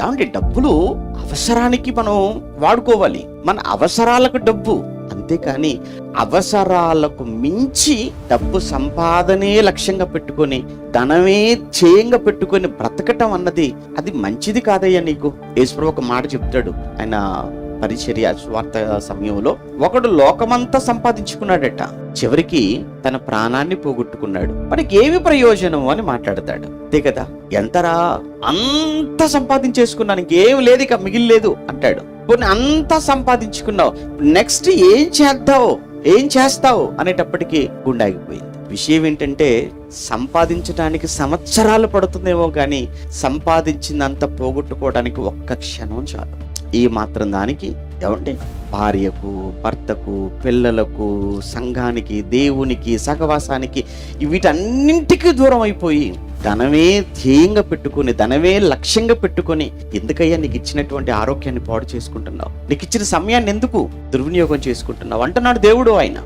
ఏమంటే డబ్బులు అవసరానికి మనం వాడుకోవాలి, మన అవసరాలకు డబ్బు. అంతేకాని అవసరాలకు మించి డబ్బు సంపాదనే లక్ష్యంగా పెట్టుకొని, ధనమే ధ్యేయంగా పెట్టుకొని బ్రతకటం అన్నది అది మంచిది కాదయ్యా నీకు. యేసుప్రభువు ఒక మాట చెప్తాడు, ఆయన పరిచర్య స్వార్థ సమయంలో. ఒకడు లోకమంతా సంపాదించుకున్నాడట, చివరికి తన ప్రాణాన్ని పోగొట్టుకున్నాడు, మనకి ఏమి ప్రయోజనం అని మాట్లాడతాడు. అంతే కదా, ఎంతరా అంత సంపాదించేసుకున్నాను, ఇంకేం లేదు, ఇక మిగిలిలేదు అంటాడు. కొన్ని అంతా సంపాదించుకున్నావు, నెక్స్ట్ ఏం చేస్తావు అనేటప్పటికీ గుండె ఆగిపోయింది. విషయం ఏంటంటే సంపాదించడానికి సంవత్సరాలు పడుతుందేమో కానీ సంపాదించిందంతా పోగొట్టుకోవడానికి ఒక్క క్షణం చాలు. ఈ మాత్రం దానికి ఏమంటే భార్యకు, భర్తకు, పిల్లలకు, సంఘానికి, దేవునికి, సహవాసానికి, వీటన్నింటికీ దూరం అయిపోయి ధనమే ధ్యేయంగా పెట్టుకుని, ధనమే లక్ష్యంగా పెట్టుకొని, ఎందుకయ్యా నీకు ఇచ్చినటువంటి ఆరోగ్యాన్ని పాడు చేసుకుంటున్నావు, నీకు ఇచ్చిన సమయాన్ని ఎందుకు దుర్వినియోగం చేసుకుంటున్నావు అంటున్నాడు దేవుడు. ఆయన